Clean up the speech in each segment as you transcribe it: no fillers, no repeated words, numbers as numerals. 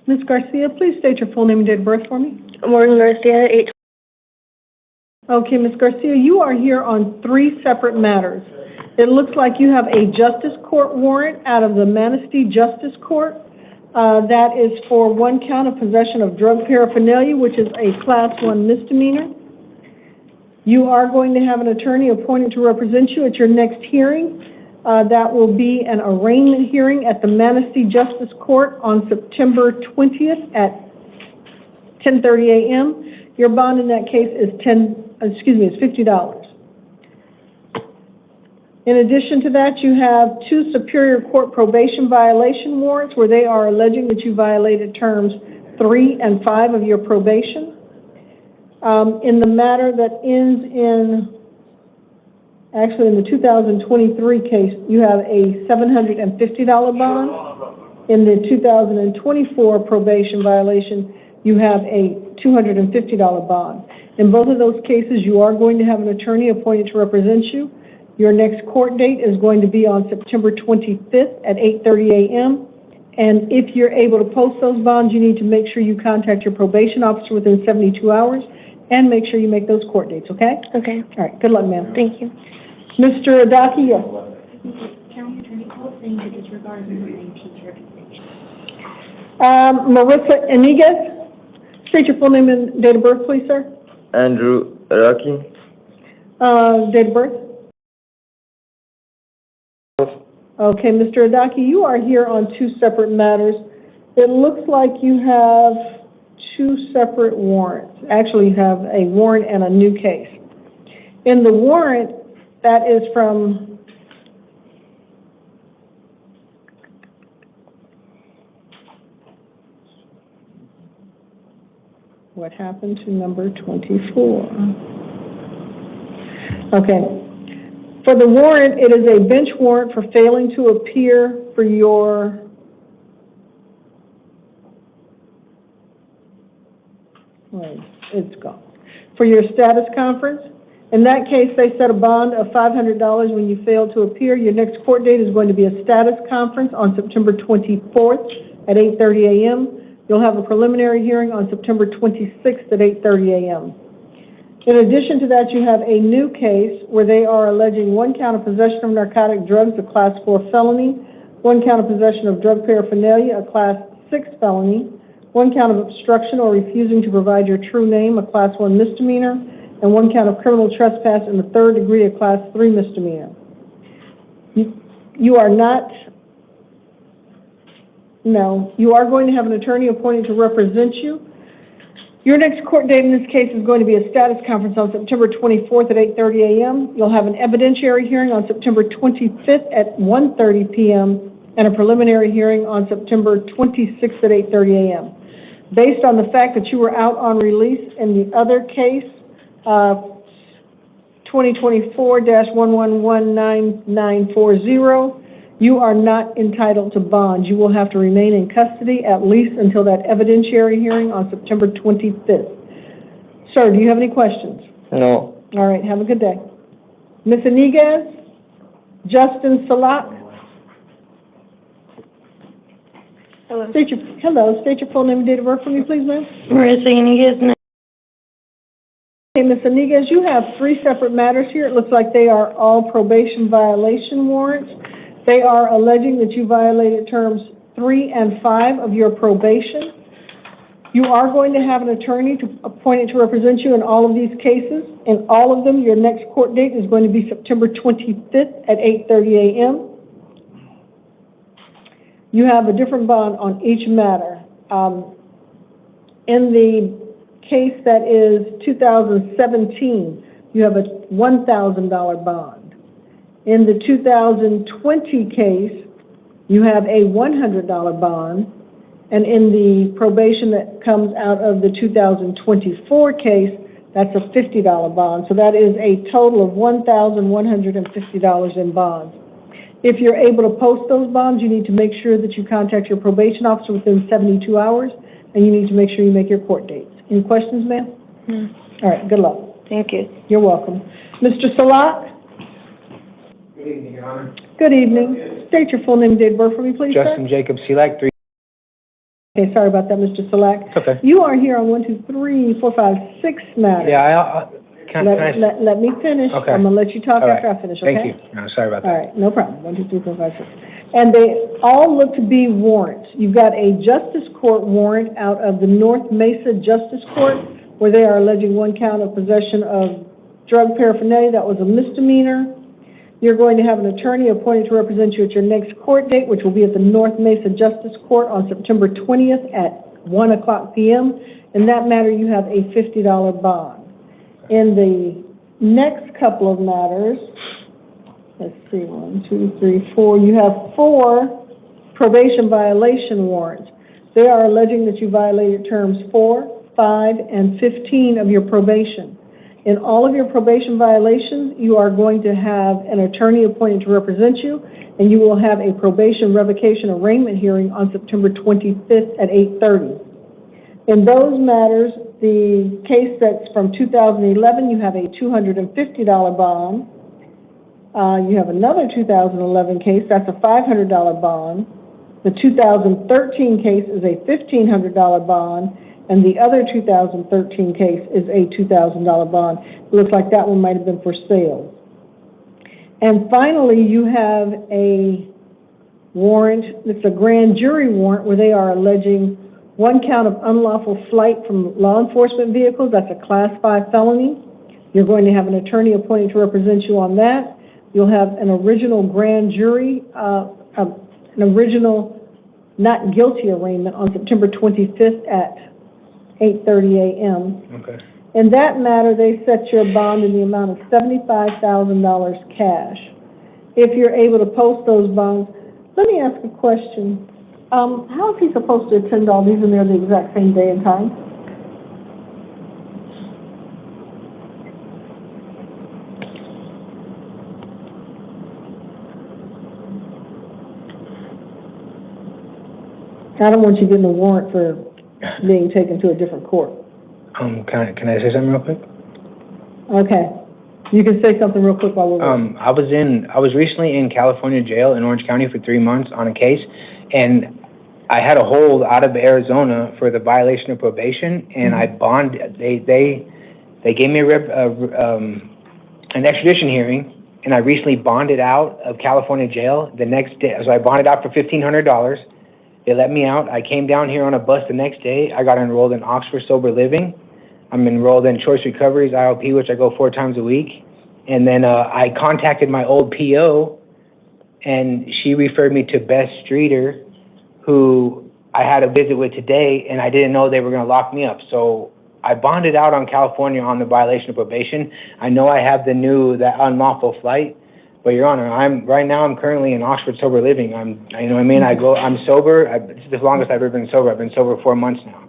Ms. Garcia, please state your full name and date of birth for me. Morgan Garcia, 8. Okay, Ms. Garcia, you are here on 3 separate matters. It looks like you have a justice court warrant out of the Manistee Justice Court. That is for 1 count of possession of drug paraphernalia, which is a Class 1 misdemeanor. You are going to have an attorney appointed to represent you at your next hearing. That will be an arraignment hearing at the Manistee Justice Court on September 20th at 10:30 a.m. Your bond in that case is $50. In addition to that, you have 2 Superior Court probation violation warrants where they are alleging that you violated terms 3 and 5 of your probation. In the matter that ends in the 2023 case, you have a $750 bond. In the 2024 probation violation, you have a $250 bond. In both of those cases, you are going to have an attorney appointed to represent you. Your next court date is going to be on September 25th at 8:30 a.m. And if you're able to post those bonds, you need to make sure you contact your probation officer within 72 hours and make sure you make those court dates, okay? Okay. All right, good luck, ma'am. Thank you. Mr. Adaki, yes. County Attorney Cole saying to disregard number 19's recommendation. Marissa Iniguez, state your full name and date of birth, please, sir. Andrew Araki. Date of birth? Okay, Mr. Adaki, you are here on 2 separate matters. It looks like you have 2 separate warrants. Actually, you have a warrant and a new case. In the warrant, that is from what happened to number 24? Okay. For the warrant, it is a bench warrant for failing to appear for your for your status conference. In that case, they set a bond of $500 when you fail to appear. Your next court date is going to be a status conference on September 24th at 8:30 a.m. You'll have a preliminary hearing on September 26th at 8:30 a.m. In addition to that, you have a new case where they are alleging 1 count of possession of narcotic drugs, a Class 4 felony, 1 count of possession of drug paraphernalia, a Class 6 felony, 1 count of obstruction or refusing to provide your true name, a Class 1 misdemeanor, and 1 count of criminal trespass in the 3rd degree, a Class 3 misdemeanor. You are going to have an attorney appointed to represent you. Your next court date in this case is going to be a status conference on September 24th at 8:30 a.m. You'll have an evidentiary hearing on September 25th at 1:30 p.m. and a preliminary hearing on September 26th at 8:30 a.m. Based on the fact that you were out on release in the other case, 2024-111940, you are not entitled to bond. You will have to remain in custody at least until that evidentiary hearing on September 25th. Sir, do you have any questions? No. All right, have a good day. Ms. Iniguez, Justin Salak. Hello. State your full name and date of birth for me, please, ma'am. Marissa Iniguez. Okay, Ms. Iniguez, you have 3 separate matters here. It looks like they are all probation violation warrants. They are alleging that you violated terms 3 and 5 of your probation. You are going to have an attorney appointed to represent you in all of these cases. In all of them, your next court date is going to be September 25th at 8:30 a.m. You have a different bond on each matter. In the case that is 2017, you have a $1,000 bond. In the 2020 case, you have a $100 bond, and in the probation that comes out of the 2024 case, that's a $50 bond. So that is a total of $1,150 in bonds. If you're able to post those bonds, you need to make sure that you contact your probation officer within 72 hours, and you need to make sure you make your court dates. Any questions, ma'am? No. All right, good luck. Thank you. You're welcome. Mr. Salak? Good evening, Your Honor. Good evening. State your full name and date of birth for me, please, sir. Justin Jacob Selak, Okay, sorry about that, Mr. Selak. It's okay. You are here on 1, 2, 3, 4, 5, 6 matters. Yeah, can I? Let me finish. Okay. I'm gonna let you talk All right. after I finish, okay? Thank you. No, sorry about All that. right, no problem. 1, 2, 3, 4, 5, 6. And they all look to be warrants. You've got a Justice Court warrant out of the North Mesa Justice Court, where they are alleging 1 count of possession of drug paraphernalia. That was a misdemeanor. You're going to have an attorney appointed to represent you at your next court date, which will be at the North Mesa Justice Court on September 20th at 1:00 p.m. In that matter, you have a $50 bond. In the next couple of matters, let's see, 1, 2, 3, 4, you have 4 probation violation warrants. They are alleging that you violated terms 4, 5, and 15 of your probation. In all of your probation violations, you are going to have an attorney appointed to represent you, and you will have a probation revocation arraignment hearing on September 25th at 8:30. In those matters, the case that's from 2011, you have a $250 bond. You have another 2011 case, that's a $500 bond. The 2013 case is a $1,500 bond. And the other 2013 case is a $2,000 bond. It looks like that one might have been for sale. And finally, you have a warrant, it's a grand jury warrant, where they are alleging 1 count of unlawful flight from law enforcement vehicles. That's a Class 5 felony. You're going to have an attorney appointed to represent you on that. You'll have an original grand jury, an original not guilty arraignment on September 25th at 8:30 a.m. Okay. In that matter, they set your bond in the amount of $75,000 cash. If you're able to post those bonds, let me ask a question. How is he supposed to attend all these and they're the exact same day and time? I don't want you getting a warrant for being taken to a different court. Can I say something real quick? Okay. You can say something real quick while we're waiting. I was recently in California jail in Orange County for 3 months on a case, and I had a hold out of Arizona for the violation of probation, and I bonded. They gave me an extradition hearing, and I recently bonded out of California jail the next day. So I bonded out for $1,500. They let me out. I came down here on a bus the next day. I got enrolled in Oxford Sober Living. I'm enrolled in Choice Recoveries, IOP, which I go 4 times a week. And then I contacted my old PO, and she referred me to Beth Streeter, who I had a visit with today, and I didn't know they were going to lock me up. So I bonded out on California on the violation of probation. I know I have that unlawful flight. But Your Honor, I'm currently in Oxford Sober Living. I'm sober. This is the longest I've ever been sober. I've been sober 4 months now.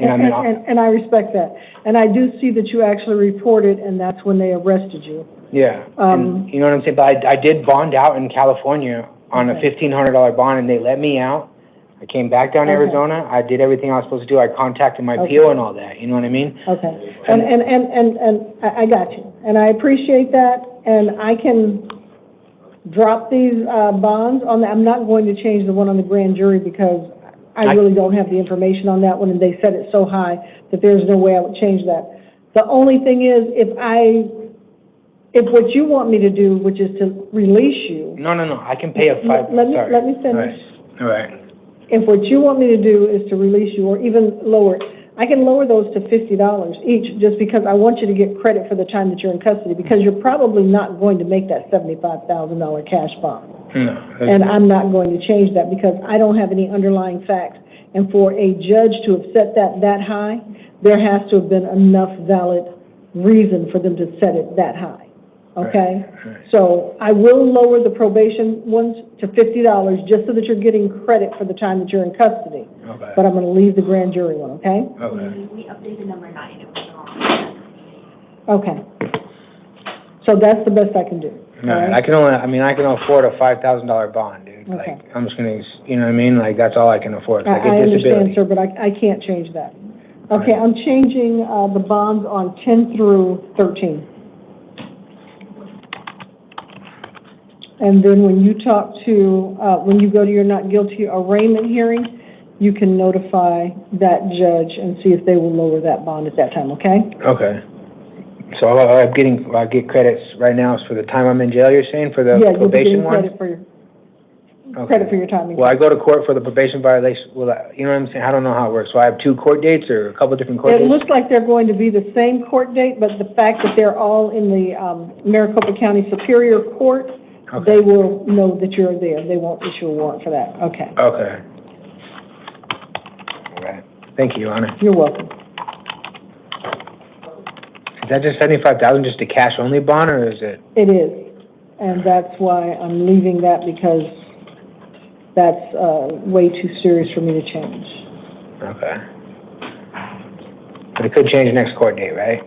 And I respect that. And I do see that you actually reported, and that's when they arrested you. Yeah. And you know what I'm saying? But I did bond out in California on a $1,500 bond, and they let me out. I came back down to Arizona. I did everything I was supposed to do. I contacted my PO and all that. You know what I mean? Okay. And I got you. And I appreciate that. And I can drop these bonds on that. I'm not going to change the one on the grand jury because I really don't have the information on that one, and they set it so high that there's no way I would change that. The only thing is, if what you want me to do, which is to release you. No. I can pay a $5. Let me finish. All right. If what you want me to do is to release you, or even lower it, I can lower those to $50 each, just because I want you to get credit for the time that you're in custody, because you're probably not going to make that $75,000 cash bond. No. And I'm not going to change that because I don't have any underlying facts. And for a judge to have set that high, there has to have been enough valid reason for them to set it that high. Okay? Right. So I will lower the probation ones to $50 just so that you're getting credit for the time that you're in custody. Okay. But I'm going to leave the grand jury one, okay? Okay. We updated number 9, it was wrong. Okay. So that's the best I can do. No, all right? I can afford a $5,000 bond, dude. Okay. Like, I'm just gonna, you know what I mean? Like, that's all I can afford. Like, I a understand, disability. sir, but I can't change that. Okay, I'm changing the bonds on 10 through 13. And then when you go to your not guilty arraignment hearing, you can notify that judge and see if they will lower that bond at that time, okay? Okay. So I get credits right now for the time I'm in jail, you're saying, for the Yeah, you'll be probation getting one? credit for your time. Well, I go to court for the probation violation, you know what I'm saying? I don't know how it works. So I have 2 court dates or a couple different court It dates? looks like they're going to be the same court date, but the fact that they're all in the Maricopa County Superior Court, Okay. they will know that you're there. They won't issue a warrant for that. Okay. Okay. All right. Thank you, Your Honor. You're welcome. Is that just 75,000 just a cash only bond, or is it? It is. And that's why I'm leaving that, because that's way too serious for me to change. Okay. But it could change next court date, right?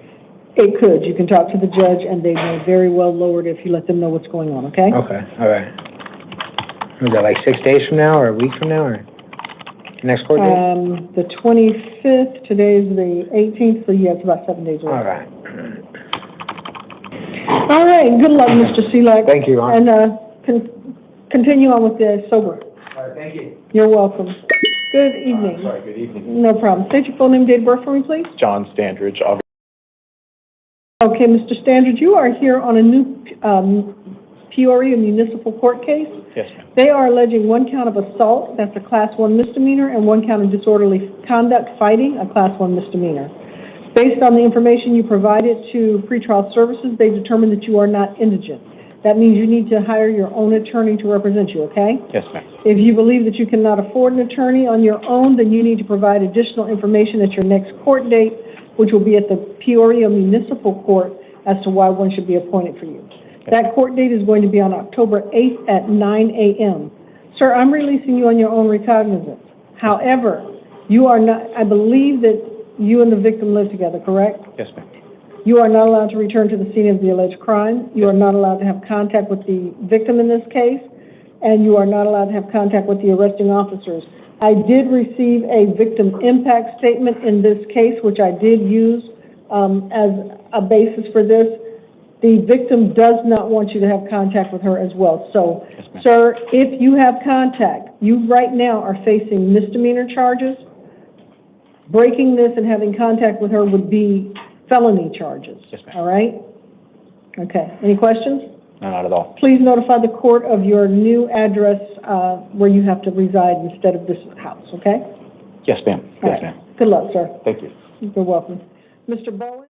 It could. You can talk to the judge, and they may very well lower it if you let them know what's going on, okay? Okay, all right. Is that like 6 days from now, or a week from now, or next court date? The 25th, today's the 18th, so yeah, it's about 7 days away. All right. All right, good luck, Mr. Selak. Thank you, Your Honor. And continue on with the sober. All right, thank you. You're welcome. Good evening. Sorry, good evening. No problem. State your full name, date of birth for me, please. John Standridge. Okay, Mr. Standard, you are here on a new Peoria Municipal Court case. Yes, ma'am. They are alleging 1 count of assault, that's a Class 1 misdemeanor, and 1 count of disorderly conduct fighting, a Class 1 misdemeanor. Based on the information you provided to pretrial services, they determined that you are not indigent. That means you need to hire your own attorney to represent you, okay? Yes, ma'am. If you believe that you cannot afford an attorney on your own, then you need to provide additional information at your next court date, which will be at the Peoria Municipal Court, as to why one should be appointed for you. That court date is going to be on October 8th at 9 a.m. Sir, I'm releasing you on your own recognizance. However, you are not, I believe that you and the victim live together, correct? Yes, ma'am. You are not allowed to return to the scene of the alleged crime. You are not allowed to have contact with the victim in this case, and you are not allowed to have contact with the arresting officers. I did receive a victim impact statement in this case, which I did use as a basis for this. The victim does not want you to have contact with her as well. So, Yes, ma'am. sir, if you have contact, you right now are facing misdemeanor charges. Breaking this and having contact with her would be felony charges. Yes, ma'am. All right? Okay. Any questions? No, not at all. Please notify the court of your new address where you have to reside instead of this house, okay? Yes, ma'am. All Yes, right. ma'am. Good luck, sir. Thank you. You're welcome. Mr. Bowen?